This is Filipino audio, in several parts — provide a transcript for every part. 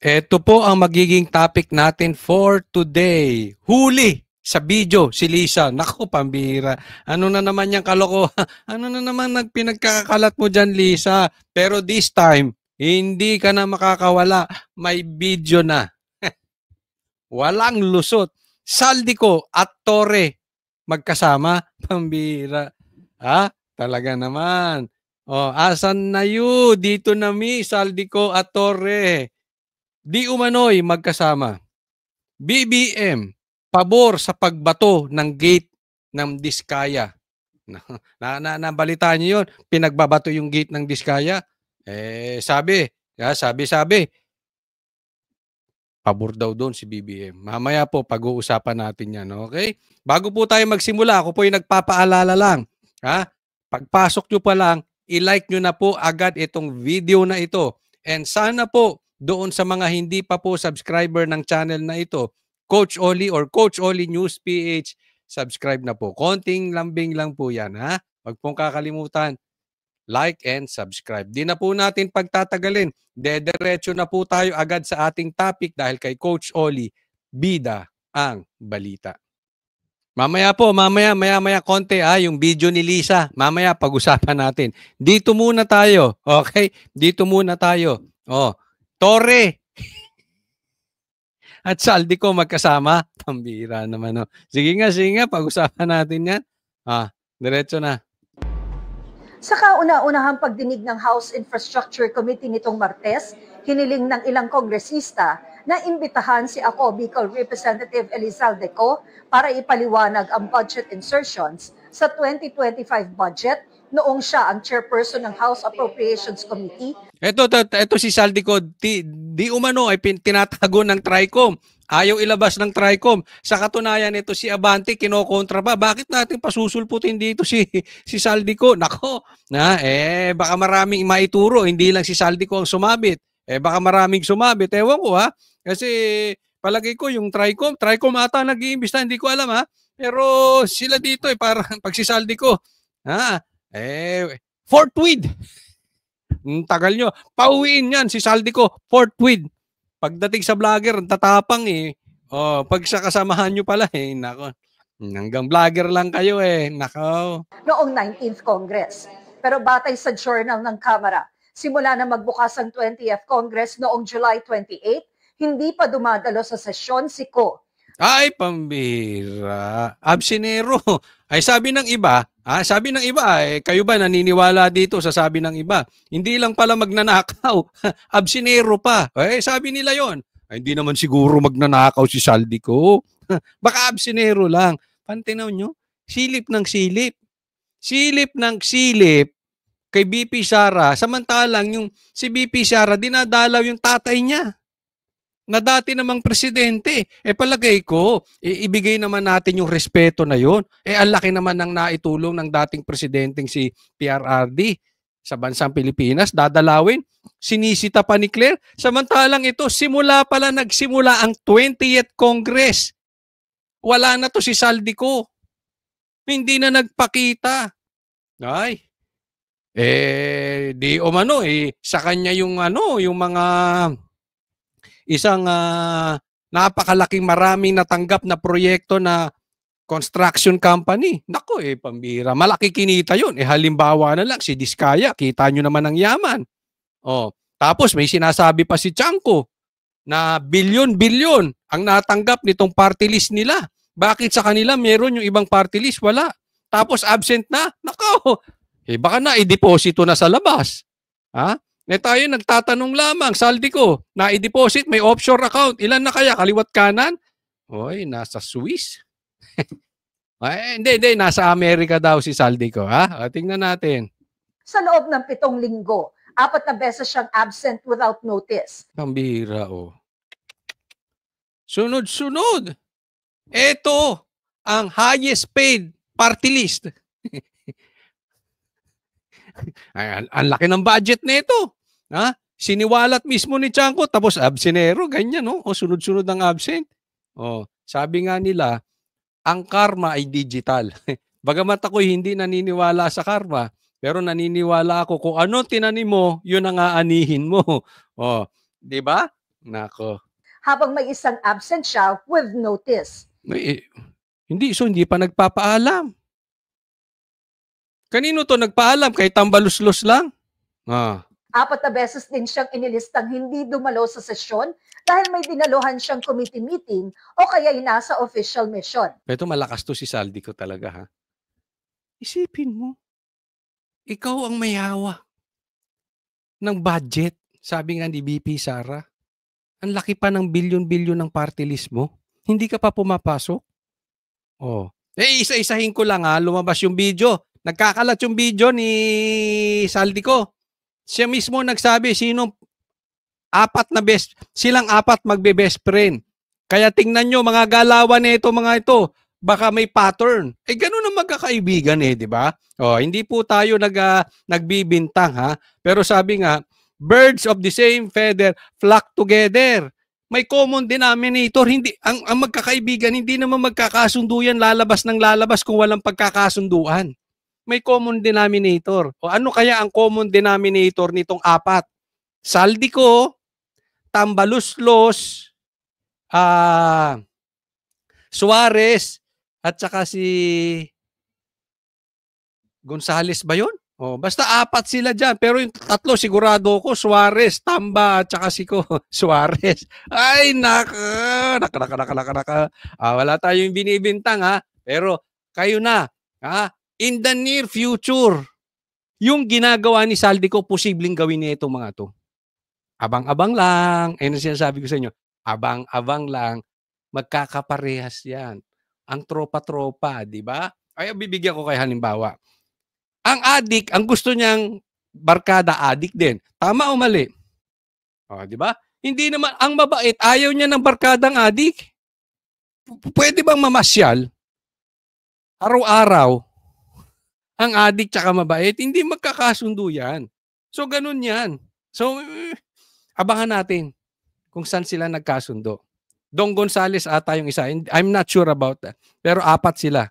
Ito po ang magiging topic natin for today. Huli sa video si Lisa. Naku, pambira. Ano na naman yung kalokohan? Ano na naman pinagkakalat mo dyan, Lisa? Pero this time, hindi ka na makakawala. May video na. Walang lusot. Saldico at Torre magkasama. Pambira. Ha? Talaga naman. Oh, asan na yun? Dito na mi, Saldico at Torre. Di umano'y magkasama. BBM, pabor sa pagbato ng gate ng Diskaya. Nabalitaan niyo yun? Pinagbabato yung gate ng Diskaya. Sabi, pabor daw doon si BBM. Mamaya po, pag-uusapan natin yan, okay? Bago po tayo magsimula, ako po yung nagpapaalala lang. Ha? Pagpasok nyo pa lang, i-like nyo na po agad itong video na ito. And sana po, doon sa mga hindi pa po subscriber ng channel na ito, Coach Oli or Coach Oli News PH, subscribe na po. Konting lambing lang po yan, ha? Huwag pong kakalimutan, like and subscribe. Di na po natin pagtatagalin. Dediretso na po tayo agad sa ating topic dahil kay Coach Oli, bida ang balita. Mamaya konti yung video ni Lisa. Mamaya pag-usapan natin. Dito muna tayo, okay? Dito muna tayo. Oh, Torre at Saldico magkasama. Pambira naman. No? Sige nga, pag-usapan natin yan. Diretso na. Sa kauna-unahang pagdinig ng House Infrastructure Committee nitong Martes, hiniling ng ilang kongresista na imbitahan si Ako Bicol Representative Elizalde Co para ipaliwanag ang budget insertions sa 2025 budget noong siya ang chairperson ng House Appropriations Committee. Ito si Saldico, di umano ay tinatago ng TRICOM. Ayaw ilabas ng TRICOM. Sa katunayan, ito si Abante, kinokontra pa. Bakit natin pasusulputin dito si Saldico? Nako, baka maraming maituro. Hindi lang si Saldico ang sumabit. Baka maraming sumabit. Ewan ko ha. Kasi palagay ko yung TRICOM ata nag-iimbista. Hindi ko alam ha. Pero sila dito parang pag si Saldico. Forthwith. Tagal nyo. Pauwiin yan si Saldico. Forthwith. Pagdating sa vlogger, tatapang pag sa kasamahan nyo pala nako. Hanggang vlogger lang kayo nako. Noong 19th Congress. Pero batay sa journal ng Kamara, simula na magbukas ang 20th Congress noong July 28, hindi pa dumadalo sa sesyon si Ko. Ay, pambira. Absinero. Ay sabi ng iba, kayo ba naniniwala dito sa sabi ng iba? Hindi lang pala magnanakaw, absinero pa. Sabi nila yon. Hindi naman siguro magnanakaw si Saldico. Baka absinero lang. Pantinaw nyo, silip ng silip. Silip ng silip kay BP Sara. Samantalang yung si BP Sara, dinadalaw yung tatay niya na dati namang presidente. Palagay ko, ibigay naman natin yung respeto na yun. Ang laki naman ng naitulong ng dating presidenteng si PRRD sa bansang Pilipinas. Dadalawin, sinisita pa ni Claire. Samantalang ito, nagsimula ang 20th Congress. Wala na to si Saldico. Hindi na nagpakita. Ay, di umano sa kanya yung yung mga isang napakalaking maraming natanggap na proyekto na construction company. Nako pambira. Malaki kinita yun. Halimbawa na lang, si Diskaya, kita nyo naman ang yaman. Tapos may sinasabi pa si Chanco na bilyon-bilyon ang natanggap nitong party list nila. Bakit sa kanila meron yung ibang party list? Wala. Tapos absent na. Nako. Baka na i-deposito na sa labas. Ha? Tayo nagtatanong lamang, Saldico, na i-deposit, may offshore account. Ilan na kaya? Kaliwat kanan? Nasa Swiss? Hindi, nasa Amerika daw si Saldico. Tingnan natin. Sa loob ng 7 linggo, 4 na beses siyang absent without notice. Pambira, Sunod-sunod. Ito ang highest paid party list. Ang laki ng budget nito. Siniwalat mismo ni Chanco, tapos absenero, ganyan, sunod-sunod ang absent. Sabi nga nila, ang karma ay digital. Bagamat ako hindi naniniwala sa karma, pero naniniwala ako kung ano tinanim mo, yun ang aanihin mo. Di ba? Nako. habang may isang absent siya with notice. Hindi pa nagpapaalam. Kanino to nagpaalam? Kay tambaluslos lang? 4 na beses din siyang inilistang hindi dumalo sa sesyon dahil may dinaluhan siyang committee meeting o kaya'y nasa official mission. Ito malakas to si Saldico talaga, ha? Isipin mo, ikaw ang may hawak ng budget. Sabi nga ni BP Sara, ang laki pa ng bilyon-bilyon ng party list mo. Hindi ka pa pumapasok? Isa-isahin ko lang, ha, lumabas yung video. Nagkakalat yung video ni Saldico. Siya mismo nagsabi, silang apat magbe-best friend. Kaya tingnan nyo mga galawan nito mga ito, baka may pattern. Ganun ang magkakaibigan di ba? Hindi po tayo nagbibintang, ha. Pero sabi nga, birds of the same feather flock together. May common denominator. Hindi ang magkakaibigan hindi naman magkakasundo yan lalabas kung walang pagkakasunduan. May common denominator. Ano kaya ang common denominator nitong apat? Saldico, Tambaluslos, Suarez, at saka si Gonzales ba yun? Basta apat sila dyan. Pero yung tatlo, sigurado ko, Suarez, Tamba, at saka si Suarez. Ay, naka. Wala tayong binibintang, ha? Pero kayo na, ha? In the near future, yung ginagawa ni Saldico, posibleng gawin niya itong mga to. Abang-abang lang. Ano sinasabi ko sa inyo? Abang-abang lang. Magkakaparehas yan. Ang tropa-tropa, di ba? Ay, bibigyan ko kayo halimbawa. Ang adik, ang gusto niyang barkada, adik din. Tama o mali? Di ba? Hindi naman, ang mabait, ayaw niya ng barkadang adik. Pwede bang mamasyal? Araw-araw, ang adik tsaka mabait, hindi magkakasundo yan. So, ganun yan. So, abangan natin kung saan sila nagkasundo. Dong Gonzales ata yung isa. I'm not sure about that. Pero apat sila.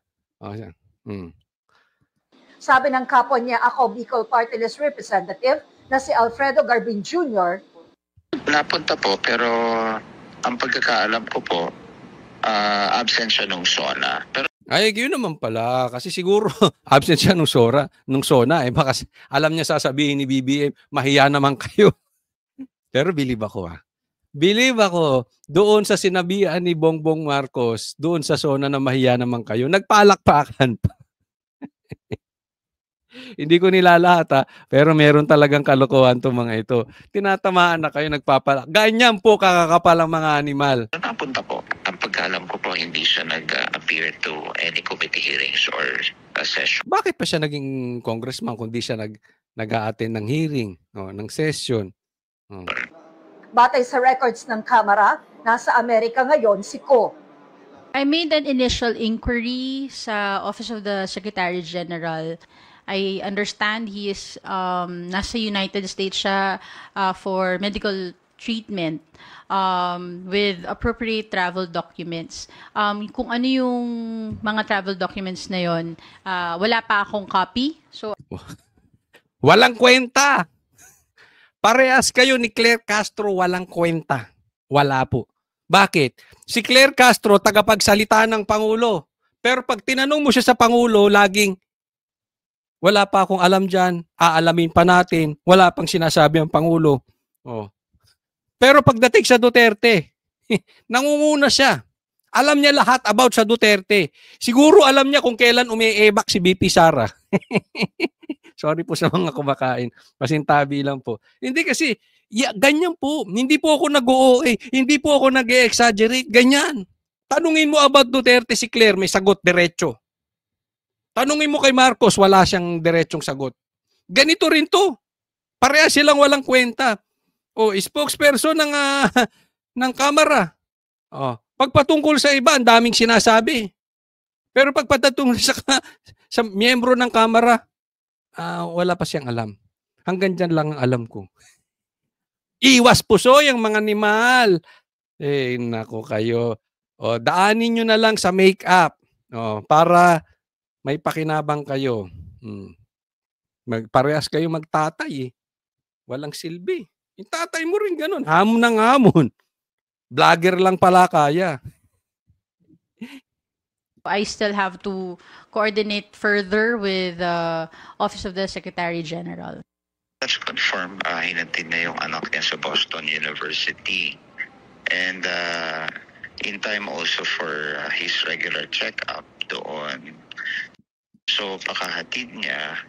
Sabi ng kapwa niya, ako Bicol Party List Representative na si Alfredo Garbin Jr. Napunta po, pero ang pagkakaalam ko po, absent siya nung SONA. Pero yun naman pala. Kasi siguro, absent siya nung SONA. Baka alam niya sasabihin ni BBM, mahiya naman kayo. Pero believe ako, ha. Believe ako, doon sa sinabihan ni Bongbong Marcos, doon sa SONA na mahiya naman kayo, nagpalakpakan pa. Hindi ko nilalahat, ha, pero meron talagang kalokohan to mga ito. Tinatamaan na kayo, nagpapalak. Ganyan po kakakapalang mga animal. Napunta po. Ang pagkaalam ko po, hindi siya nag-appear to any committee hearings or session. Bakit pa siya naging congressman kung di siya nag-a-attend ng hearing, ng session? Batay sa records ng Kamara, nasa Amerika ngayon si Ko. I made an initial inquiry sa Office of the Secretary General. I understand he is nasa United States siya for medical treatment with appropriate travel documents. Kung ano yung mga travel documents na yon, wala pa akong copy. So walang kwenta. Parehas kayo ni Claire Castro, walang kwenta. Wala po. Bakit? Si Claire Castro, tagapagsalita ng Pangulo. Pero pag tinanong mo siya sa Pangulo, laging, wala pa akong alam dyan, aalamin pa natin, wala pang sinasabi ang Pangulo. Pero pagdating sa Duterte, nangunguna siya. Alam niya lahat about sa Duterte. Siguro alam niya kung kailan umiebak si BP Sara. Sorry po sa mga kumakain. Pasintabi lang po. Hindi kasi, ganyan po. Hindi po ako nag-OA. Hindi po ako nag-exaggerate. Ganyan. Tanungin mo about Duterte si Claire, may sagot diretso. Tanungin mo kay Marcos, wala siyang diretsong sagot. Ganito rin to. Pareha silang walang kwenta. Spokesperson ng Kamara. Pagpatungkol sa iba, ang daming sinasabi. Pero pagpatungkol sa miyembro ng Kamara, wala pa siyang alam. Hanggang dyan lang ang alam ko. Iwas pusoy ang mga animal. Nako kayo. Daanin nyo na lang sa make-up. Para may pakinabang kayo. Parehas kayo magtatay. Walang silbi. Yung tatay mo rin ganun. Hamon ng hamon. Vlogger lang pala kaya. I still have to coordinate further with the Office of the Secretary General. Let's confirm, hinatid na yung anak niya sa Boston University. And in time also for his regular check-up doon. So, pakahatid niya.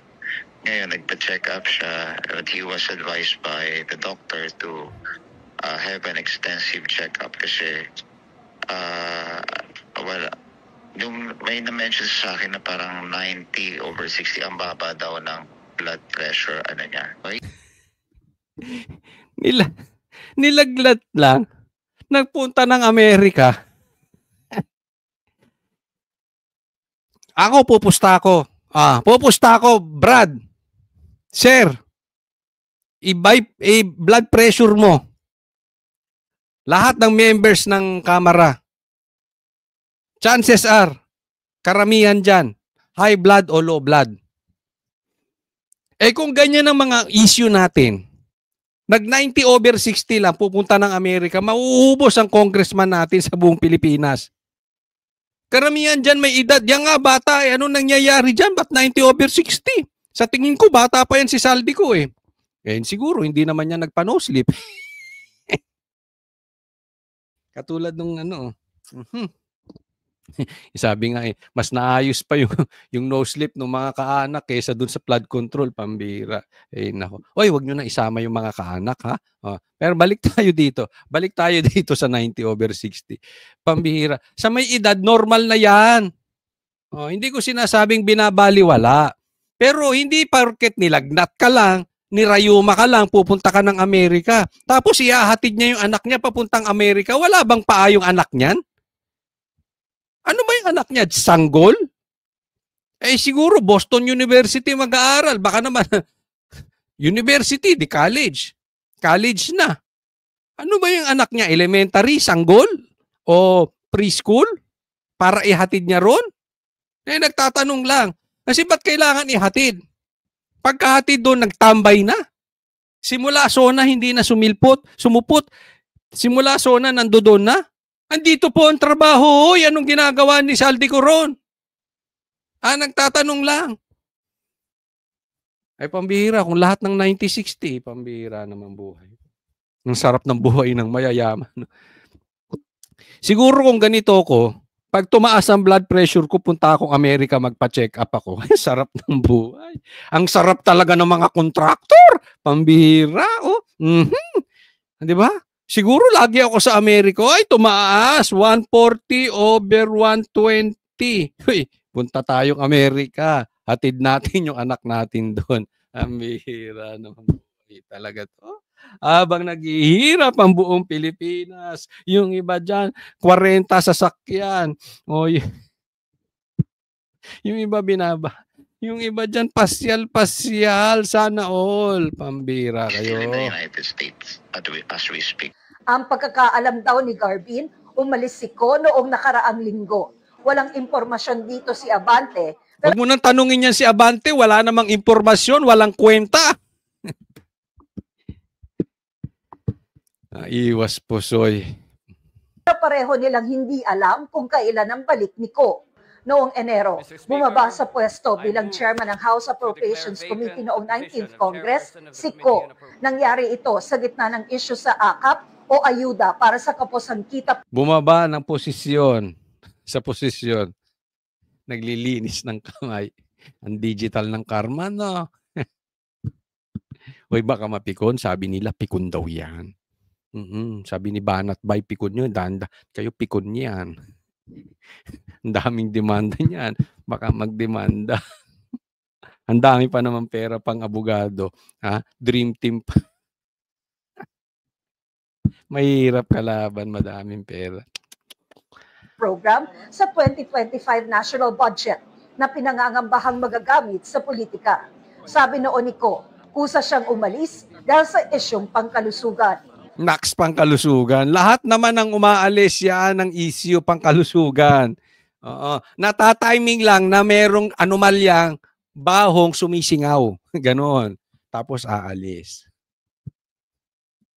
Ngayon, nagpa-check up siya. But he was advised by the doctor to have an extensive check-up kasi yung may na-mention sa akin na parang 90/60 ang baba daw ng blood pressure, ano niya. Okay? Nilaglat lang. Nagpunta ng Amerika. Ako, pupusta ako, Brad. Sir, blood pressure mo. Lahat ng members ng kamera. Chances are, karamihan dyan, high blood o low blood. Kung ganyan ang mga issue natin, nag 90/60 lang, pupunta ng Amerika, mauubos ang congressman natin sa buong Pilipinas. Karamihan dyan may edad. Yan nga, bata. Ano nangyayari dyan? Ba't 90/60? Sa tingin ko, bata pa yan si Saldi ko eh. Siguro, hindi naman niya nagpa-no sleep. Katulad nung ano. Sabi nga mas naayos pa yung no sleep ng mga kaanak kaysa dun sa flood control, pambira. Nako. Oy, wag niyo na isama yung mga kaanak, ha? Pero balik tayo dito sa 90/60. Pambira. Sa may edad, normal na yan. Hindi ko sinasabing binabaliwala. Pero hindi porket nilagnat ka lang, nirayuma ka lang, pupunta ka ng Amerika. Tapos ihahatid niya yung anak niya papuntang Amerika. Wala bang paa yung anak niyan? Ano ba yung anak niya? Sanggol? Siguro Boston University mag-aaral. Baka naman university, di college. College na. Ano ba yung anak niya? Elementary, sanggol? O preschool? Para ihatid niya ron? Nagtatanong lang. Kasi ba't kailangan ihatid? Pagkahatid doon, nagtambay na. Simula zona, hindi na sumupot. Simula zona, nandoon na. Andito po ang trabaho. Hoy, anong ginagawa ni Saldi ko ron? Nagtatanong lang. Pambihira. Kung lahat ng 90/60, pambihira naman buhay. Ang sarap ng buhay ng mayayaman. Siguro kung ganito ko, pag tumaas ang blood pressure ko, punta akong Amerika, magpa-check up ako. Ay, sarap ng buhay. Ang sarap talaga ng mga contractor. Pambihira. Di ba? Siguro lagi ako sa Amerika, ay tumaas, 140/120. Uy, punta tayong Amerika. Hatid natin yung anak natin doon. Ang bihira naman talaga to. Habang naghihirap ang buong Pilipinas, yung iba dyan, 40 sasakyan. Yung iba binaba. Yung iba dyan, pasyal, sana all. Pambira kayo. In the United States, as we speak. Ang pagkakaalam daw ni Garbin, umalis si Ko noong nakaraang linggo. Walang impormasyon dito si Abante. Huwag mo nang tanungin yan si Abante, wala namang impormasyon, walang kwenta. Iwas pusoy. Pareho nilang hindi alam kung kailan ang balik ni Ko. Noong Enero, bumaba sa pwesto bilang chairman ng House Appropriations Committee noong 19th Congress, si Ko. Nangyari ito sa gitna ng issue sa AKAP o ayuda para sa kapos-ang kita. Bumaba ng posisyon, sa posisyon. Naglilinis ng kamay. Ang digital ng karma, no? Hoy, baka mapikon. Sabi nila, pikon daw yan. Sabi ni Banat Bay, pikon nyo. Kayo pikon yan. Ang daming demanda niyan. Baka magdemanda. Ang dami pa naman pera pang abogado. Dream team pa. Mahirap kalaban, madaming pera. Program sa 2025 national budget na pinangangambahang magagamit sa politika. Sabi noon ni Ko, kusa siyang umalis dahil sa isyong pangkalusugan. Naks, pangkalusugan. Lahat naman ang umaalis yan ng issue pangkalusugan. Natatiming lang na merong anomalyang bahong sumisingaw. Ganon. Tapos aalis.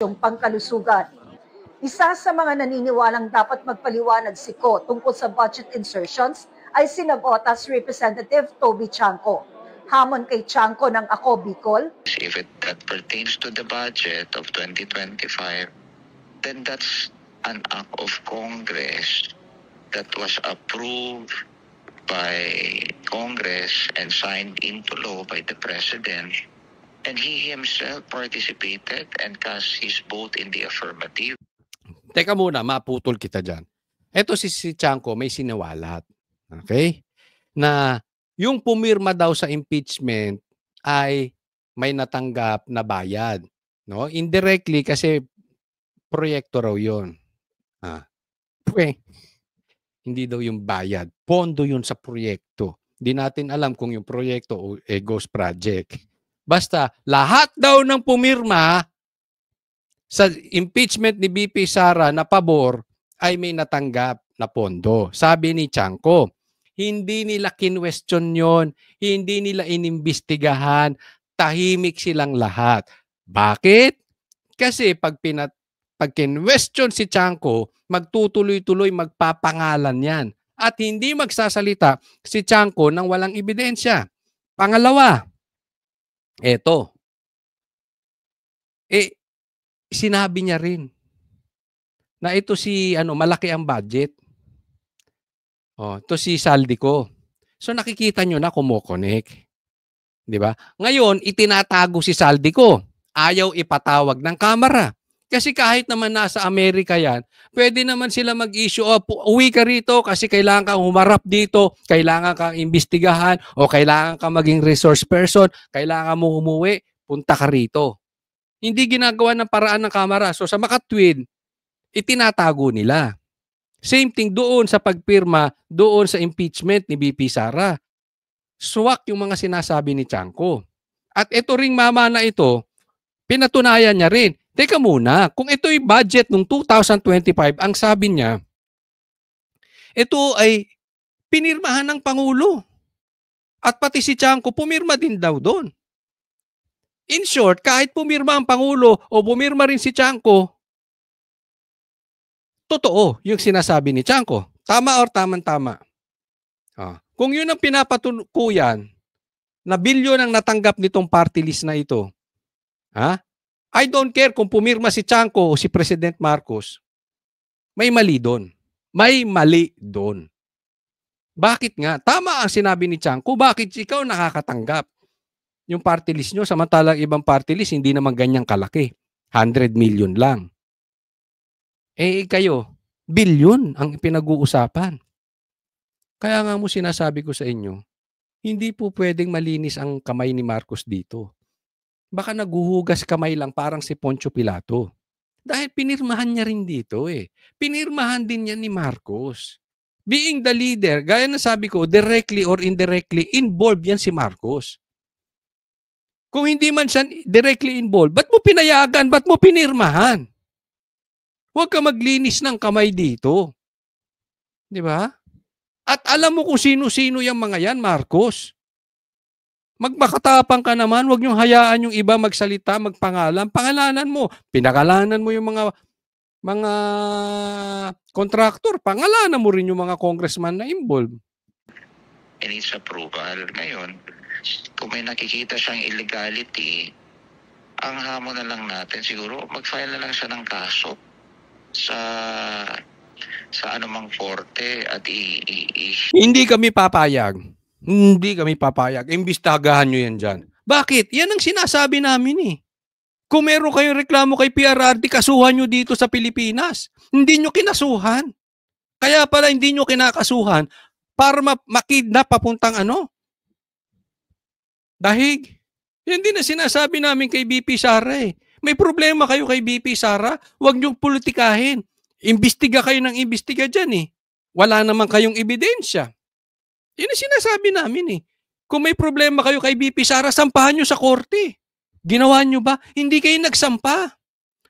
Yung pangkalusugan. Isa sa mga naniniwalang dapat magpaliwanag si Ko tungkol sa budget insertions ay si Navotas Representative Toby Chanco. Hamon kay Chanco ng Ako Bicol, If that pertains to the budget of 2025, then that's an act of Congress that was approved by Congress and signed into law by the President. And he himself participated and cast his vote in the affirmative. Teka muna, maputol kita dyan. Ito si Chanco may sinawalat. Okay? Na yung pumirma daw sa impeachment ay may natanggap na bayad. No? Indirectly kasi proyekto raw yun. Hindi daw yung bayad. Pondo yun sa proyekto. Hindi natin alam kung yung proyekto o ghost project. Basta, lahat daw ng pumirma sa impeachment ni BP Sara na pabor ay may natanggap na pondo. Sabi ni Chanco, hindi nila kinwestiyon yon, hindi nila inimbestigahan, tahimik silang lahat. Bakit? Kasi pag kinwestiyon si Chanco, magtutuloy-tuloy magpapangalan yan. At hindi magsasalita si Chanco nang walang ebidensya. Pangalawa, eto. Sinabi niya rin na ito si malaki ang budget. Ito si Saldico. So nakikita nyo na kumokonek. 'Di ba? Ngayon itinatago si Saldico. Ayaw ipatawag ng kamera. Kasi kahit naman nasa Amerika yan, pwede naman sila mag-issue, uwi ka rito kasi kailangan kang humarap dito, kailangan kang imbestigahan, o kailangan kang maging resource person, kailangan mo umuwi, punta ka rito. Hindi ginagawa ng paraan ng kamera. So sa makatwid, itinatago nila. Same thing doon sa pagpirma, doon sa impeachment ni BP Sara. Swak yung mga sinasabi ni Chanco. At ito ring mama na ito, pinatunayan niya rin. Teka muna, kung ito'y budget ng 2025, ang sabi niya, ito ay pinirmahan ng Pangulo. At pati si Chanco, pumirma din daw doon. In short, kahit pumirma ang Pangulo o pumirma rin si Chanco, totoo yung sinasabi ni Chanco. Tama or tamang-tama. Kung yun ang pinapatukuyan na bilyon ang natanggap nitong party list na ito, I don't care kung pumirma si Chanco o si President Marcos, may mali doon. May mali doon. Bakit nga? Tama ang sinabi ni Chanco, bakit ikaw nakakatanggap? Yung party list nyo, samantalang ibang party list, hindi naman ganyang kalaki. 100 million lang. Kayo, bilyon ang pinag-uusapan. Kaya nga mo sinasabi ko sa inyo, hindi po pwedeng malinis ang kamay ni Marcos dito. Baka naguhugas kamay lang parang si Poncio Pilato. Dahil pinirmahan niya rin dito Pinirmahan din niya ni Marcos. Being the leader, gaya na sabi ko, directly or indirectly, involved yan si Marcos. Kung hindi man siya directly involved, ba't mo pinayagan? Ba't mo pinirmahan? Huwag ka maglinis ng kamay dito. Di ba? At alam mo kung sino-sino yung mga yan, Marcos. Magmakatapang ka naman, huwag niyong hayaan yung iba magsalita, magpangalan. Pangalanan mo. Pinakalanan mo yung mga contractor. Pangalanan mo rin yung mga congressman na involved. And its approval. Ngayon, kung may nakikita siyang illegality, ang hamon na lang natin siguro, mag-file na lang siya ng kaso sa anumang korte at Hindi kami papayag. Hindi kami papayag. Imbestagahan nyo yan dyan. Bakit? Yan ang sinasabi namin Kung meron kayong reklamo kay PRRD, kasuhan nyo dito sa Pilipinas. Hindi nyo kinasuhan. Kaya pala hindi nyo kinakasuhan para makidnap papuntang dahig. Yan din ang sinasabi namin kay BP Sara May problema kayo kay BP Sara, huwag niyong politikahin. Imbestiga kayo ng imbestiga dyan Wala naman kayong ebidensya. Yan ang sinasabi namin Kung may problema kayo kay BP Sara, sampahan nyo sa korte. Ginawa nyo ba? Hindi kayo nagsampa.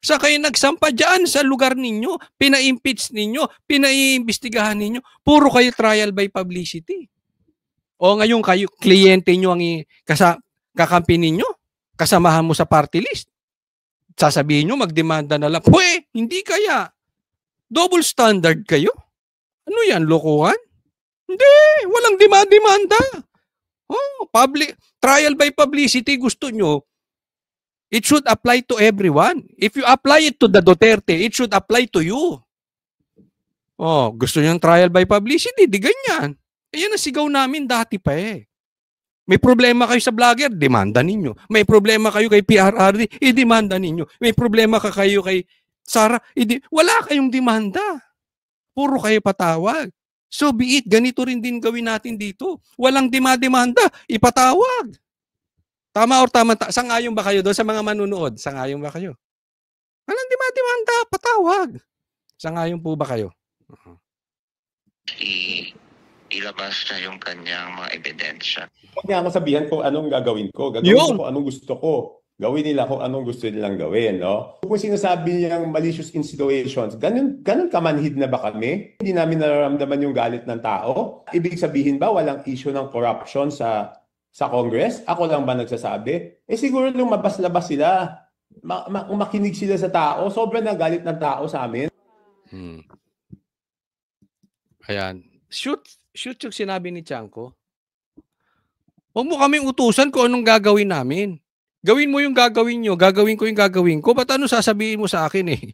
Sa kayo nagsampa dyan sa lugar ninyo, pina-impeach ninyo, pinaiimbestigahan ninyo, puro kayo trial by publicity. O ngayon kayo, kliyente nyo ang kakampi ninyo, kasamahan mo sa party list. Sasabihin nyo, magdemanda na lang. Hindi kaya. Double standard kayo? Ano yan, lokohan? Hindi, walang demanda. Oh, trial by publicity, gusto nyo, it should apply to everyone. If you apply it to the Duterte, it should apply to you. Oh, gusto nyo trial by publicity, di ganyan. Ayan ang sigaw namin dati pa eh. May problema kayo sa vlogger, demanda ninyo. May problema kayo kay PRRD, i-demanda ninyo. May problema kayo kay Sara, wala kayong demanda. Puro kayo patawag. So be it, ganito rin din gawin natin dito. Walang demanda, ipatawag. Tama or tama? Sangayon ba kayo doon sa mga manunood? Sangayon ba kayo? Walang demanda, patawag. Sangayon po ba kayo? Ilabas niya yung kanyang mga ebidensya. Huwag niya ako sabihan kung anong gagawin ko. Gagawin Yun. ko anong gusto ko. Gawin nila kung anong gusto nilang gawin, no? Kung sinasabi niyang malicious insinuations, ganun kamanhid na ba kami? Hindi namin nararamdaman yung galit ng tao? Ibig sabihin ba walang issue ng corruption sa Congress? Ako lang ba nagsasabi? Siguro lumabas-labas sila. Makinig sila sa tao. Sobrang nagalit ng tao sa amin. Ayan. Shoot yung sinabi ni Chanko. Huwag mo kaming utusan kung anong gagawin namin. Gawin mo yung gagawin nyo, gagawin ko yung gagawin ko. Ba't ano sasabihin mo sa akin eh?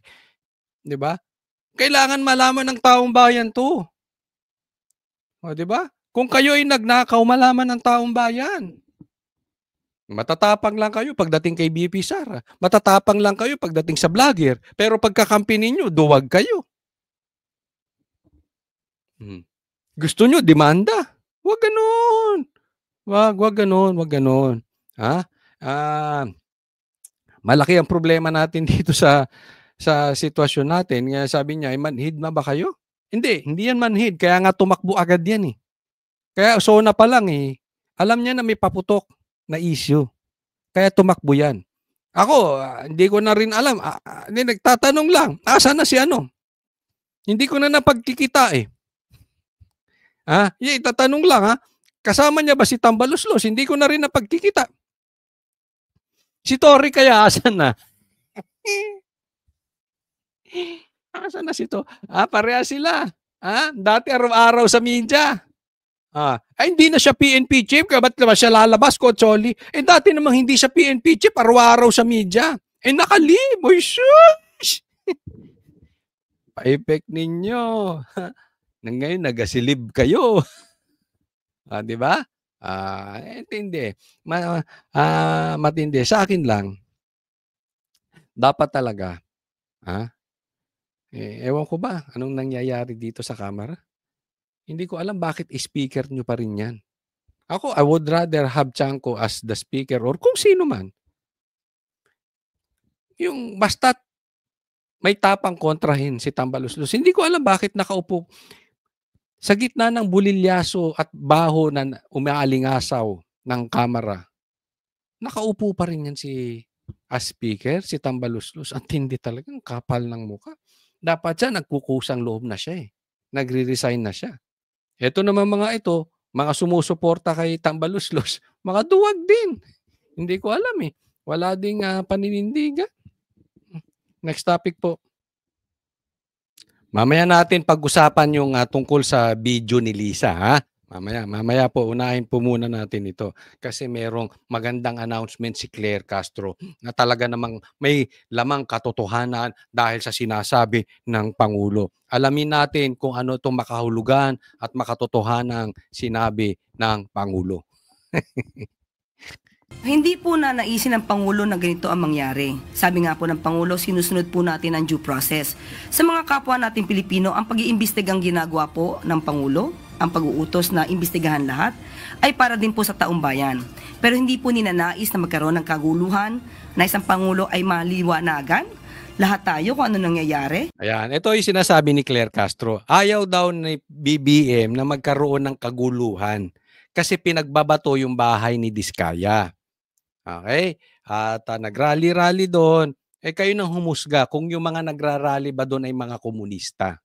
'Di ba? Kailangan malaman ng taong bayan 'to. O 'di ba? Kung kayo ay nagnakaw, malaman ng taong bayan. Matatapang lang kayo pagdating kay BP Sara. Matatapang lang kayo pagdating sa vlogger. Pero pagkakampi ninyo, duwag kayo. Gusto nyo, demanda. Huwag ganun. Wag ganun. Ha? Malaki ang problema natin dito sa sitwasyon natin. Kaya sabi niya, manhid na ba kayo? Hindi yan manhid. Kaya nga tumakbo agad yan eh. Kaya SONA pa lang eh. Alam niya na may paputok na issue. Kaya tumakbo yan. Ako, hindi ko na rin alam. Nagtatanong lang, asan na si ano? Hindi ko na napagkikita eh. Itatanong lang ha. Kasama niya ba si Tambaluslos? Hindi ko na rin napagkikita. Si Tory kaya asan na? Asan na si to? Pareha sila. Dati araw-araw sa media. Hindi na siya PNP chief. Ba't naman siya lalabas, Coacholi? Dati namang hindi siya PNP chief, araw-araw sa media. Nakalimoy, shush! Pa-effect ninyo. Ngayon, nagasilib kayo. Di ba? Intindi. Matindi. Sa akin lang, dapat talaga, ewan ko ba, anong nangyayari dito sa camera? Hindi ko alam bakit speaker nyo pa rin yan. Ako, I would rather have Chanko as the speaker or kung sino man. Yung basta't may tapang kontrahin si Tambaluslos. Hindi ko alam bakit nakaupo sa gitna ng bulilyaso at baho na umaalingasaw ng kamera. Nakaupo pa rin yan as speaker, si Tambaluslos. Ang tindi talagang kapal ng muka. Dapat siya nagkukusang loob na siya eh. Nagre-resign na siya. Ito naman mga ito, mga sumusuporta kay Tambaluslos, mga duwag din. Hindi ko alam eh. Wala ding paninindigan. Next topic po. Mamaya natin pag-usapan yung tungkol sa video ni Lisa, ha? Mamaya po, unahin po muna natin ito. Kasi merong magandang announcement si Claire Castro na talaga namang may lamang katotohanan dahil sa sinasabi ng Pangulo. Alamin natin kung ano itong makahulugan at makatotohanang sinabi ng Pangulo. Hindi po na naisin ng Pangulo na ganito ang mangyari. Sabi nga po ng Pangulo, sinusunod po natin ang due process. Sa mga kapwa nating Pilipino, ang pag-iimbestigang ginagawa po ng Pangulo, ang pag-uutos na imbestigahan lahat, ay para din po sa taong bayan. Pero hindi po ninanais na magkaroon ng kaguluhan na isang Pangulo ay maliwanagan lahat tayo kung ano nangyayari. Ayan, ito yung sinasabi ni Claire Castro. Ayaw daw ni BBM na magkaroon ng kaguluhan kasi pinagbabato yung bahay ni Diskaya. Okay? At nagrally-rally doon. Kayo nang humusga kung yung mga nagrarally ba doon ay mga komunista.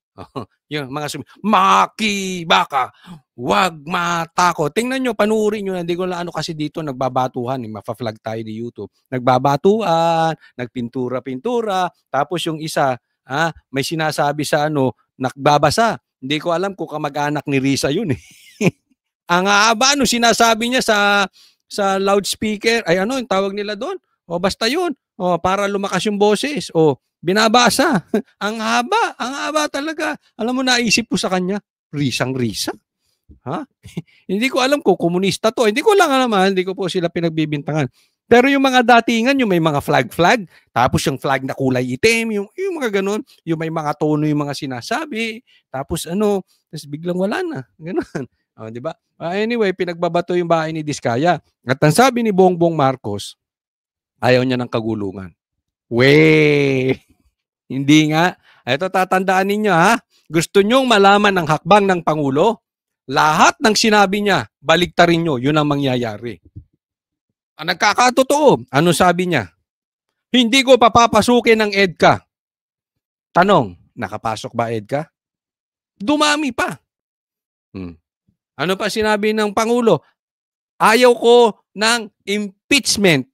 Yung mga Maki, baka, wag matakot. Tingnan nyo, panuorin nyo. Hindi ko lang ano kasi dito nagbabatuhan. Mafa-flag tayo di YouTube. Nagbabatuan, nagpintura-pintura. Tapos yung isa, may sinasabi sa nagbabasa. Hindi ko alam kung kamag-anak ni Risa yun eh. Ang haba sinasabi niya sa loudspeaker, ay yung tawag nila doon? O basta yun. O para lumakas yung boses. O binabasa. ang haba talaga. Alam mo, naisip ko sa kanya, Risang-Risa. Hindi ko alam kung komunista to. Hindi ko lang alam, hindi ko po sila pinagbibintangan. Pero yung mga datingan, yung may mga flag, tapos yung flag na kulay itim, yung mga ganun, yung may mga tono yung mga sinasabi, tapos tapos biglang wala na. Ganun. Di ba? Anyway, pinagbabato yung bahay ni Diskaya. At ang sabi ni Bongbong Marcos, ayaw niya ng kagulungan. Hindi nga. Ito tatandaan ninyo Gusto nyong malaman ng hakbang ng Pangulo? Lahat ng sinabi niya, baliktarin nyo, yun ang mangyayari. Ang nagkakatotoo, ano sabi niya? Hindi ko papapasukin ng EDCA. Tanong, nakapasok ba EDCA? Dumami pa. Ano pa sinabi ng Pangulo? Ayaw ko ng impeachment.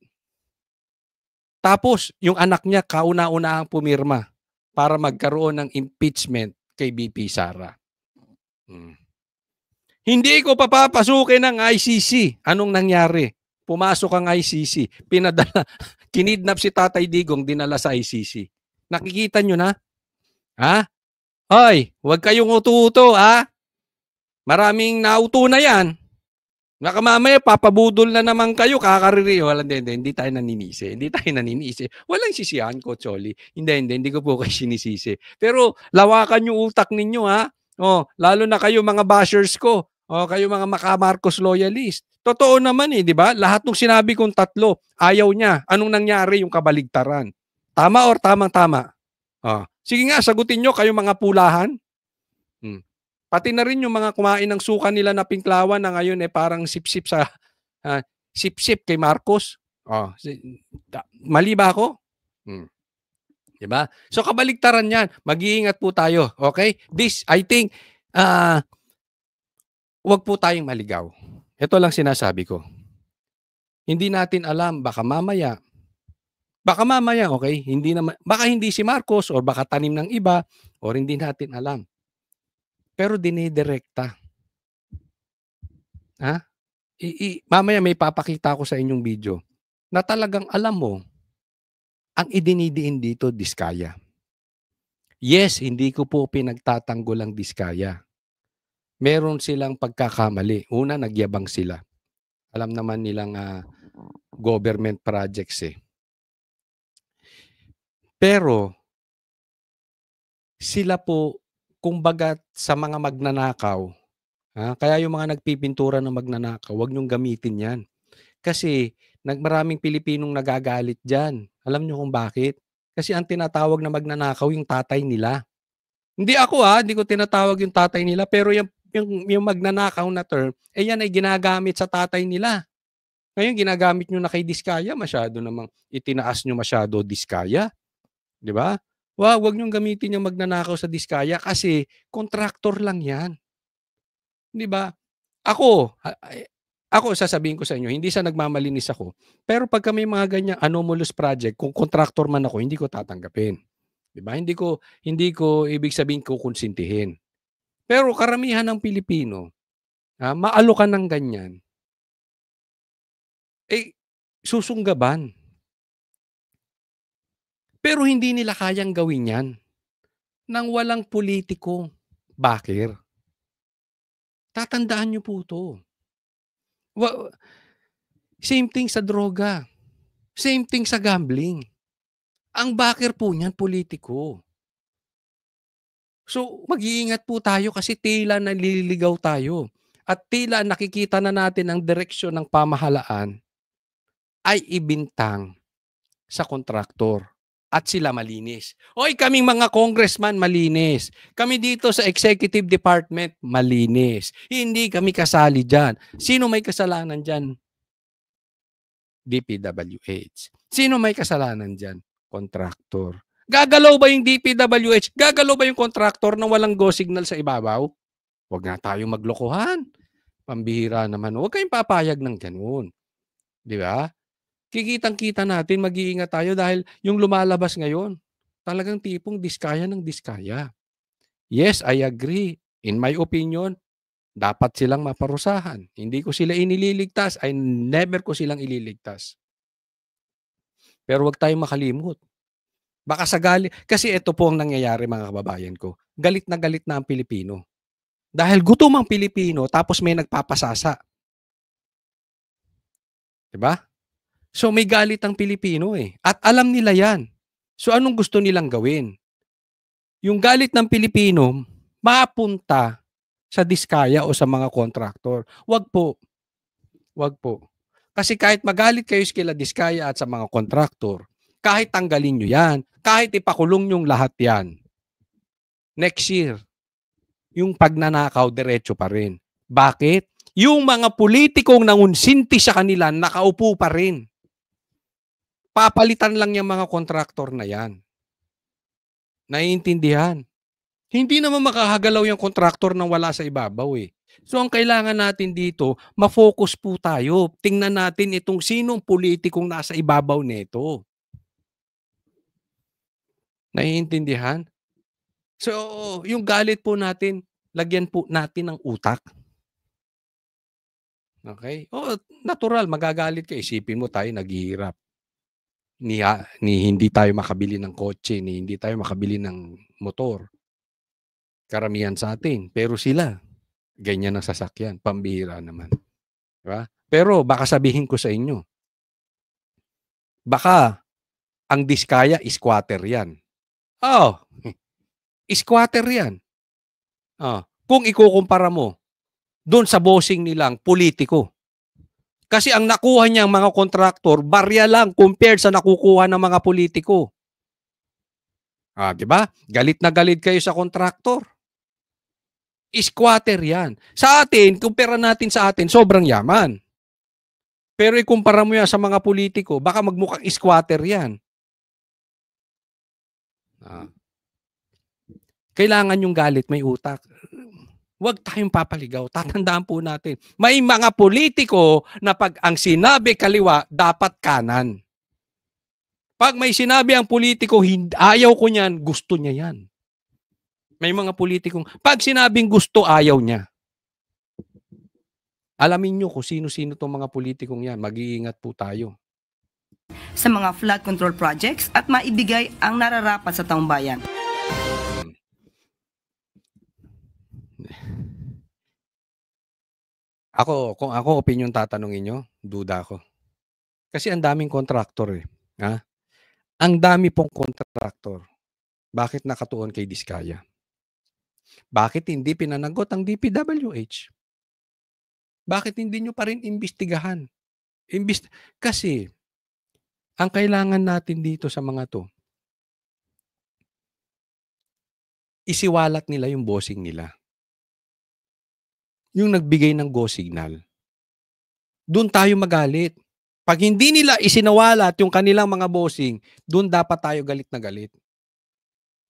Tapos, yung anak niya kauna-unahang pumirma para magkaroon ng impeachment kay BP Sara. Hindi ko papapasukin ng ICC. Anong nangyari? Pumasok ang ICC. Kinidnap si Tatay Digong, dinala sa ICC. Nakikita nyo na? Hoy, huwag kayong uto-uto, Maraming nauto na yan. Nakamamaya, papabudol na naman kayo, kakariri. Hindi tayo naninisi. Walang sisihan ko, Choli. Hindi ko po kayo sinisisi. Pero lawakan yung utak ninyo, lalo na kayo mga bashers ko. Kayo mga Marcos loyalist. Totoo naman di ba? Lahat ng sinabi kong tatlo, ayaw niya. Anong nangyari yung kabaligtaran? Tama or tamang-tama? Sige nga, sagutin nyo kayo mga pulahan. Pati na rin yung mga kumain ng suka nila na pinklawan na ngayon parang sip-sip sip-sip kay Marcos. Mali ba ako? Diba? So kabaligtaran yan. Mag-iingat po tayo. Okay? This, I think, wag po tayong maligaw. Ito lang sinasabi ko. Hindi natin alam, baka mamaya, okay? Baka hindi si Marcos or baka tanim ng iba or hindi natin alam. Pero dinidirekta. Mamaya may papakita ko sa inyong video na talagang alam mo ang idinidiin dito, Diskaya. Yes, hindi ko po pinagtatanggol ang Diskaya. Meron silang pagkakamali. Una, nagyabang sila. Alam naman nilang government projects Pero sila po, kumbaga sa mga magnanakaw, kaya yung mga nagpipintura ng magnanakaw, huwag niyong gamitin yan. Kasi maraming Pilipinong nagagalit dyan. Alam niyo kung bakit? Kasi ang tinatawag na magnanakaw yung tatay nila. Hindi ako hindi ko tinatawag yung tatay nila, pero yung magnanakaw na term, yan ay ginagamit sa tatay nila. Ngayon, ginagamit nyo na kay Diskaya, masyado namang itinaas nyo masyado Diskaya. Di ba? Huwag niyong gamitin yung magnanakaw sa Diskaya kasi kontraktor lang yan. Di ba? Ako, sasabihin ko sa inyo, hindi sa nagmamalinis ako. Pero pagka may mga ganyang anomalous project, kung kontraktor man ako, hindi ko tatanggapin. Di ba? Hindi ko ibig sabihin kukonsintihin. Pero karamihan ng Pilipino, maalokan ng ganyan, susunggaban. Pero hindi nila kayang gawin yan nang walang politiko. Bakir. Tatandaan niyo po ito. Same thing sa droga. Same thing sa gambling. Ang bakir po niyan, politiko. So, mag-iingat po tayo kasi tila naliligaw tayo. At tila nakikita na natin ang direksyon ng pamahalaan ay ibintang sa kontraktor. At sila malinis. Hoy, kaming mga congressman malinis. Kami dito sa executive department malinis. Hindi kami kasali dyan. Sino may kasalanan dyan? DPWH. Sino may kasalanan dyan? Kontraktor. Gagalaw ba yung DPWH? Gagalaw ba yung kontraktor na walang go signal sa ibabaw? Huwag nga tayong maglokohan. Pambihira naman. Huwag kayong papayag ng ganun. Di ba? Kikitang-kita natin, mag-iingat tayo dahil yung lumalabas ngayon, Talagang tipong diskaya ng diskaya. Yes, I agree. In my opinion, dapat silang maparusahan. Hindi ko sila inililigtas. I never ko silang ililigtas. Pero wag tayong makalimot. Baka sa kasi ito po ang nangyayari mga kababayan ko. Galit na ang Pilipino. Dahil gutom ang Pilipino tapos may nagpapasasa. 'Di ba? So may galit ang Pilipino eh. At alam nila 'yan. So anong gusto nilang gawin? Yung galit ng Pilipino mapunta sa diskaya o sa mga kontraktor. Wag po. Wag po. Kasi kahit magalit kayo sa kila diskaya at sa mga kontraktor, kahit tanggalin nyo yan, kahit ipakulong yung lahat yan, next year, yung pagnanakaw, diretso pa rin. Bakit? Yung mga politikong nangunsinti sa kanila, nakaupo pa rin. Papalitan lang yung mga kontraktor na yan. Naiintindihan? Hindi naman makahagalaw yung kontraktor nang wala sa ibabaw eh. So ang kailangan natin dito, ma-focus po tayo. Tingnan natin itong sinong politikong nasa ibabaw nito. Naiintindihan? So yung galit po natin, lagyan po natin ng utak. Okay? Oh, natural, magagalit ka. Isipin mo tayo naghihirap. Ni hindi tayo makabili ng kotse, ni hindi tayo makabili ng motor. Karamihan sa atin. Pero sila, ganyan ang sasakyan. Pambihira naman. Diba? Pero baka sabihin ko sa inyo, baka ang diskaya squatter yan. Oh, squatter yan. Oh, kung ikukumpara mo, doon sa bossing nilang politiko. Kasi ang nakuha niyang mga kontraktor, barya lang compared sa nakukuha ng mga politiko. Di ba? Galit na galit kayo sa kontraktor. Squatter yan. Sa atin, kumpara natin sa atin, sobrang yaman. Pero ikumpara mo yan sa mga politiko, baka magmukhang squatter yan. Kailangan yung galit, may utak. Huwag tayong papaligaw. Tatandaan po natin. May mga politiko na pag ang sinabi kaliwa, dapat kanan. Pag may sinabi ang politiko, ayaw ko niyan, gusto niya yan. May mga politikong, pag sinabing gusto, ayaw niya. Alamin nyo kung sino-sino itong mga politikong yan. Mag-iingat po tayo. Sa mga flood control projects at maibigay ang nararapat sa taong bayan. Kung ako opinion tatanungin nyo, duda ako. Kasi ang daming kontraktor eh. Ha? Ang dami pong kontraktor. Bakit nakatuon kay Diskaya? Bakit hindi pinanagot ang DPWH? Bakit hindi nyo pa rin imbestigahan? Kasi, ang kailangan natin dito sa mga to, isiwalat nila yung bossing nila. Yung nagbigay ng go signal. Doon tayo magalit. Pag hindi nila isinawalat yung kanilang mga bossing, doon dapat tayo galit na galit.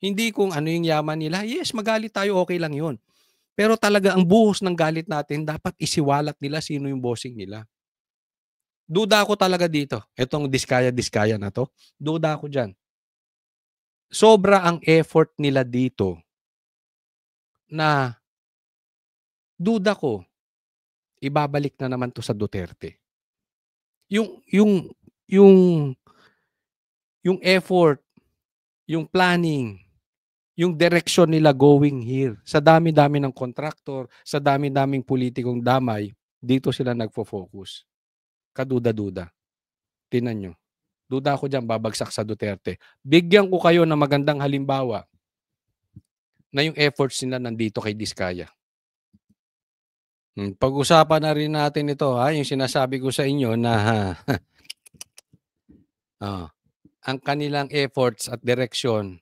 Hindi kung ano yung yaman nila, yes, magalit tayo, okay lang yun. Pero talaga ang buhos ng galit natin, dapat isiwalat nila sino yung bossing nila. Duda ako talaga dito. Itong diskaya na to, duda ako dyan. Sobra ang effort nila dito na duda ko, ibabalik na naman to sa Duterte. Yung effort, yung planning, yung direction nila going here, sa dami-dami ng kontraktor, sa dami-daming politikong damay, dito sila nagfo-focus. Kaduda-duda. Tingnan nyo. Duda ako dyan, babagsak sa Duterte. Bigyan ko kayo ng magandang halimbawa na yung efforts nila nandito kay Diskaya. Pag-usapan na rin natin ito, yung sinasabi ko sa inyo na ang kanilang efforts at direksyon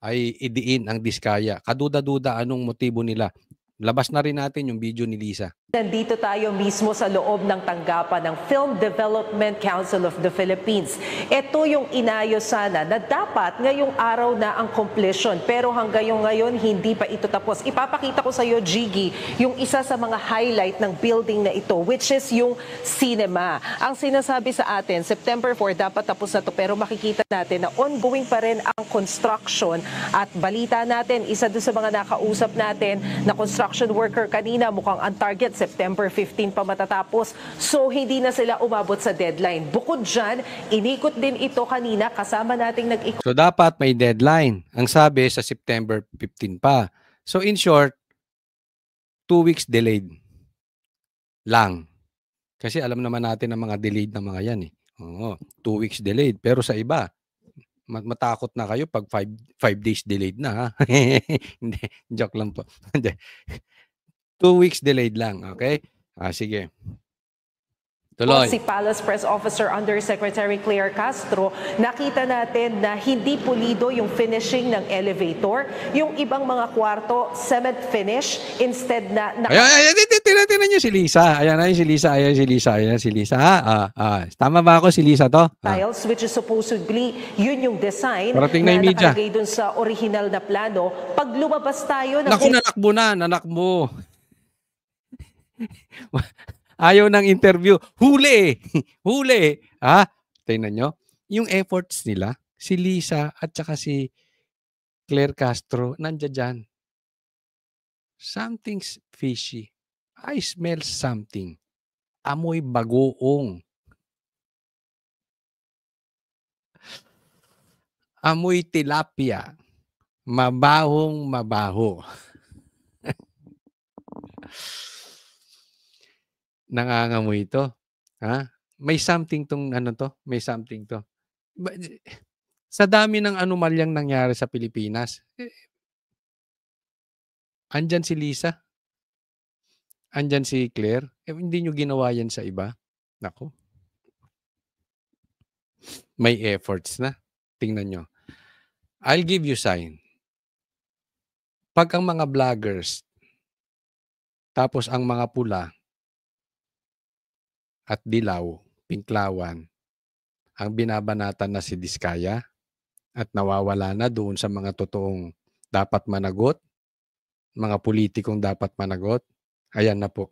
ay idiin ang Diskaya. Kaduda-duda anong motibo nila. Labas na rin natin yung video ni Lisa. Nandito tayo mismo sa loob ng tanggapan ng Film Development Council of the Philippines. Ito yung inayos sana na dapat ngayong araw na ang completion. Pero hanggang ngayon, hindi pa ito tapos. Ipapakita ko sa iyo, Jiggy, yung isa sa mga highlight ng building na ito, which is yung cinema. Ang sinasabi sa atin, September 4, dapat tapos na to. Pero makikita natin na ongoing pa rin ang construction. At balita natin, isa doon sa mga nakausap natin na construction worker kanina, mukhang ang target September 15 pa matatapos. So, hindi na sila umabot sa deadline. Bukod dyan, inikot din ito kanina kasama nating nag-ikot. So dapat may deadline. Ang sabi sa September 15 pa. So in short, 2 weeks delayed lang. Kasi alam naman natin ang mga delayed na mga yan eh. Oo, 2 weeks delayed. Pero sa iba, matakot na kayo pag 5 days delayed na ha. Hindi, joke lang po. 2 weeks delayed lang, okay? Sige. Tuloy. Si Palace Press Officer Undersecretary Claire Castro, nakita natin na hindi pulido yung finishing ng elevator. Yung ibang mga kwarto, cement finish, instead na... Ayan, tinan niyo si Lisa. Ayan si Lisa, ayan si Lisa, ayan si Lisa. Tama ba ako si Lisa to? Tiles, which is supposedly yun yung design parating na yung media. Nakalagay dun sa original na plano. Pag lumabas tayo... Naku, nanakbo. Ayaw ng interview. Huli. Tingnan nyo. Yung efforts nila, si Lisa at saka si Claire Castro, nandiyan dyan. Something's fishy. I smell something. Amoy bagoong. Amoy tilapia. Mabahong mabaho. Nangangamoy ito. May something tong may something to. Sa dami ng anomalyang nangyari sa Pilipinas, andyan si Lisa, andyan si Claire, hindi nyo ginawa yan sa iba. Nako. May efforts na. Tingnan nyo. I'll give you sign. Pag ang mga vloggers, tapos ang mga pula, at dilaw, pinklawan, ang binabanatan na si Diskaya at nawawala na doon sa mga totoong dapat managot, mga politikong dapat managot, ayan na po.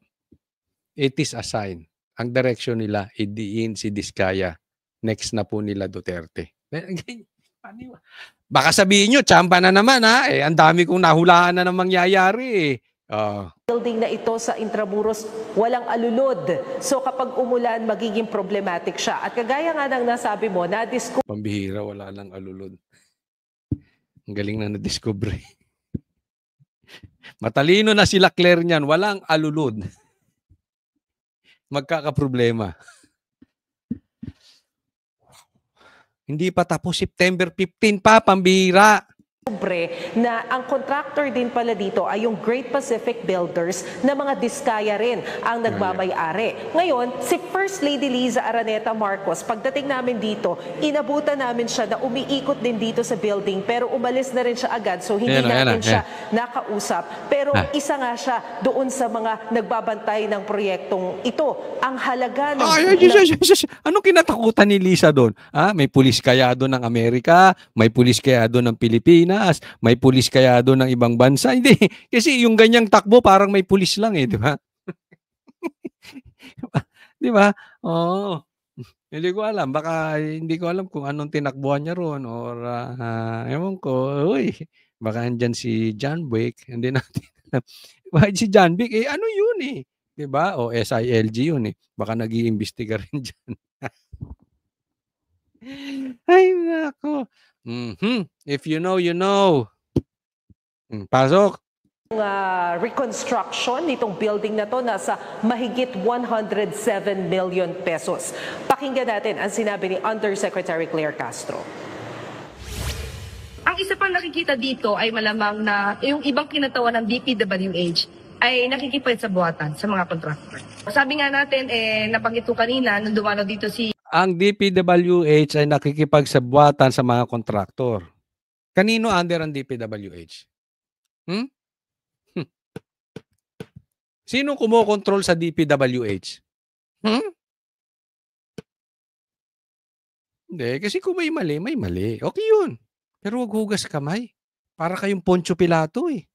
It is a sign. Ang direksyon nila, idiin si Diskaya. Next na po nila Duterte. Baka sabihin nyo, tsampa na naman ha. Ang dami kong nahulaan na ng mangyayari Building na ito sa Intramuros, walang alulod. So kapag umulan, magiging problematic siya. At kagaya nga ng nasabi mo, na-discover. Pambihira, wala lang alulod. Ang galing na na-discover. Matalino na sila Claire niyan, walang alulod. Magkakaproblema. Hindi pa tapos, September 15 pa, pambihira. Na ang contractor din pala dito ay yung Great Pacific Builders na mga Diskaya rin ang nagmamay-ari. Ngayon, si First Lady Liza Araneta Marcos, pagdating namin dito, inabutan namin siya na umiikot din dito sa building pero umalis na rin siya agad so hindi natin siya nakausap. Pero isa nga siya doon sa mga nagbabantay ng proyektong ito. Ang halaga ng... Anong kinatakutan ni Liza doon? May pulis kaya doon ng Amerika, may pulis kaya doon ng Pilipinas, may pulis kaya doon ng ibang bansa. Hindi. Kasi yung ganyang takbo parang may pulis lang di ba? Di ba? Oo. Hindi ko alam. Baka hindi ko alam kung anong tinakbuhan niya roon or ewan ko. Uy, baka andyan si John Wick. Hindi natin alam. Si John Wick, ano yun Di ba? O SILG yun Baka nag-iimbestiga rin dyan. Ay, nako. If you know, you know. Pasok. Reconstruction nitong building na to nasa mahigit 107 million pesos. Pakinggan natin ang sinabi ni Undersecretary Claire Castro. Ang isa pang nakikita dito ay malamang na yung ibang kinatawan ng DPWH ay nakikipagsabuatan sa mga contractor. Sabi nga natin, nabanggit ko kanina, nung dumalo dito si... Ang DPWH ay nakikipagsabuatan sa mga kontraktor. Kanino under ang DPWH? Sino kumokontrol sa DPWH? Hindi, kasi kung may mali, may mali. Okay yun. Pero wag hugas kamay. Para kayong Poncio Pilato eh.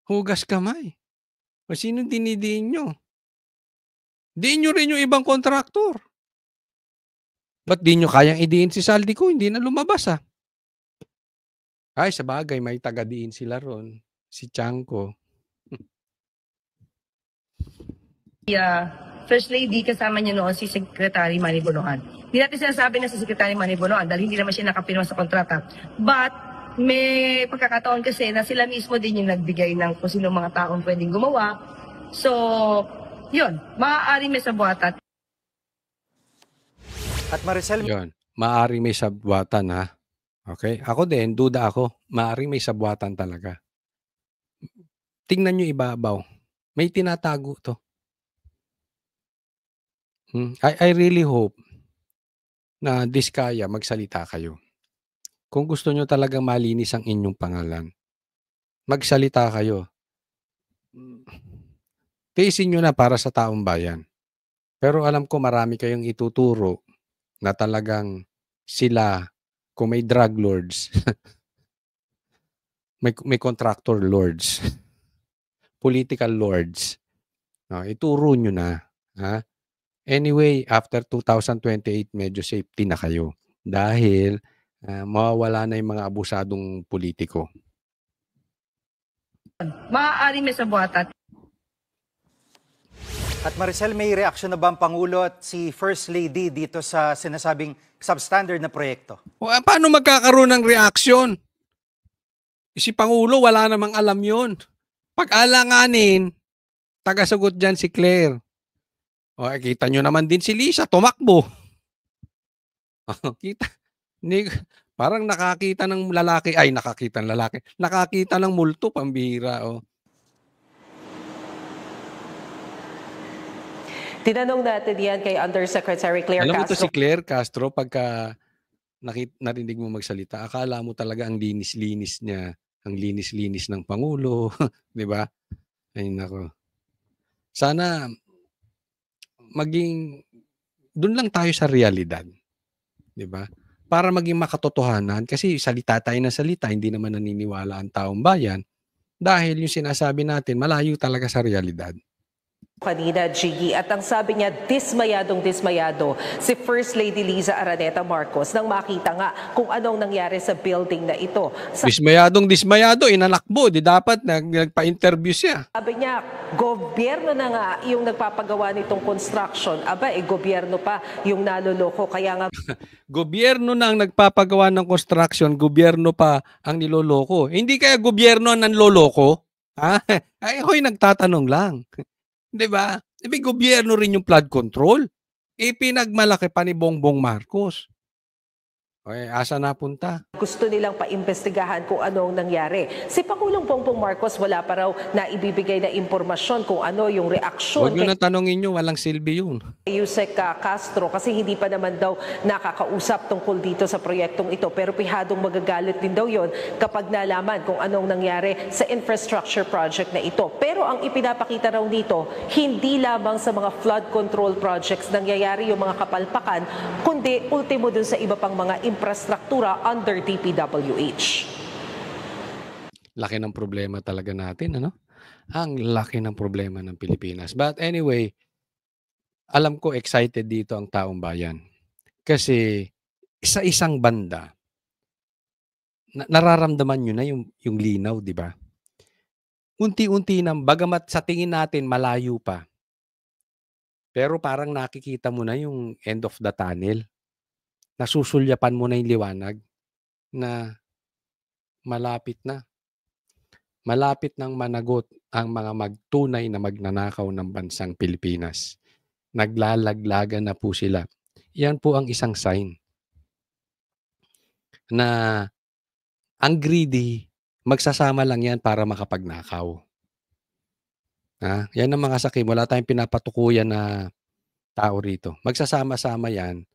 Hugas kamay. O sino dinidiin nyo? Diin nyo rin yung ibang kontraktor. Ba't di nyo kayang idiin si Saldico? Hindi na lumabas ah. Ay, sa bagay, may taga-diin sila ron. Si Chanko. First Lady, kasama niya noon si Secretary Manny Bonoan. Hindi natin sinasabi na si Secretary Manny Bonoan dahil hindi naman siya nakapirma sa kontrata. But may pagkakataon kasi na sila mismo din yung nagbigay ng kung sino mga taong pwedeng gumawa. So, yun, maaari may sabuatan. At Maricel, Yun. Maaring may sabwatan ha. Okay? Ako din, duda ako. Maaring may sabwatan talaga. Tingnan nyo ibabaw. May tinatago to. I really hope na diskaya magsalita kayo. Kung gusto nyo talagang malinis ang inyong pangalan, magsalita kayo. Tiisin nyo na para sa taong bayan. Pero alam ko marami kayong ituturo na talagang sila, kung may drug lords, may contractor lords, political lords, no, ituro nyo na. Ha? Anyway, after 2028, medyo safety na kayo. Dahil mawawala na yung mga abusadong politiko. Maaari may sabuatan. At Maricel, may reaksyon na ba ang Pangulo at si First Lady dito sa sinasabing substandard na proyekto? Paano magkakaroon ng reaksyon? Si Pangulo, wala namang alam yun. Pag-alanganin, tagasagot dyan si Claire. O, kita nyo naman din si Lisa, tumakbo. Kita. Parang nakakita ng lalaki, nakakita ng multo, pambihira. O. Tinanong natin yan kay Undersecretary Claire Alam mo to Castro. si Claire Castro, pagka narinig mo magsalita, akala mo talaga ang linis-linis niya, ang linis-linis ng Pangulo, di ba? Ay nako. Sana maging doon lang tayo sa realidad, di ba? Para maging makatotohanan, kasi salita tayo na salita, hindi naman naniniwala ang taong bayan dahil yung sinasabi natin malayo talaga sa realidad. Kanina, Gigi, at ang sabi niya, dismayado si First Lady Liza Araneta Marcos nang makita nga kung anong nangyari sa building na ito. Dismayado, inalakbo, di dapat nagpa-interview siya. Sabi niya, gobyerno na nga yung nagpapagawa nitong construction. Aba, gobyerno pa yung naloloko. Kaya nga Gobyerno na ang nagpapagawa ng construction, gobyerno pa ang niloloko. Hindi kaya gobyerno ang nanloloko? Ha? Ay, ako'y nagtatanong lang. 'Di ba? May gobyerno rin yung flood control. Pinagmalaki pa ni Bongbong Marcos. Okay, asa napunta? gusto nilang paimbestigahan kung anong nangyari. Si Pangulong Bongbong Marcos wala pa raw na ibibigay na impormasyon kung ano yung reaksyon Huwag nyo na tanongin nyo, walang silbi yun. Yusek Castro kasi hindi pa naman daw nakakausap tungkol dito sa proyektong ito, pero pihadong magagalit din daw yon kapag nalaman kung anong nangyari sa infrastructure project na ito. Pero ang ipinapakita raw dito, hindi lamang sa mga flood control projects nangyayari yung mga kapalpakan, kundi ultimo dun sa iba pang mga infrastruktura under DPWH. Laki ng problema talaga natin, ano? Ang laki ng problema ng Pilipinas. But anyway, alam ko excited dito ang taong bayan. Kasi sa isang banda, nararamdaman nyo na yung linaw, di ba? Unti-unti nang, bagamat sa tingin natin malayo pa, pero parang nakikita mo na yung end of the tunnel. Nasusulyapan mo na yung liwanag na malapit na. Malapit nang managot ang mga magtunay na magnanakaw ng bansang Pilipinas. Naglalaglagan na po sila. Yan po ang isang sign na ang greedy, magsasama lang yan para makapagnakaw. Yan ang mga sakim. Wala tayong pinapatukuyan na tao rito. Magsasama-sama yan.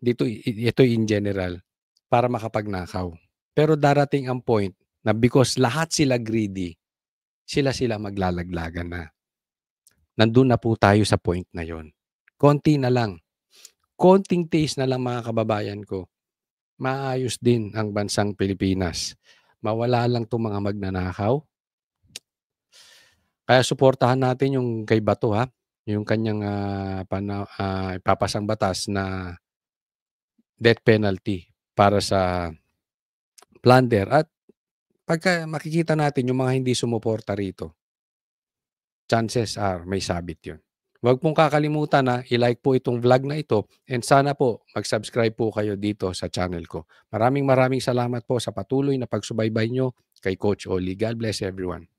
Ito in general, para makapagnakaw. Pero darating ang point na because lahat sila greedy, sila maglalaglagan na. Nandun na po tayo sa point na yon. Konti na lang. Konting taste na lang mga kababayan ko. Maayos din ang bansang Pilipinas. Mawala lang itong mga magnanakaw. Kaya suportahan natin yung kay Bato ha. Yung kanyang ipapasang batas na death penalty para sa plunder. At pagka makikita natin yung mga hindi sumuporta rito, chances are may sabit yun. Huwag pong kakalimutan na i-like po itong vlog na ito and sana po mag-subscribe po kayo dito sa channel ko. Maraming salamat po sa patuloy na pagsubaybay nyo kay Coach Oli. God bless everyone.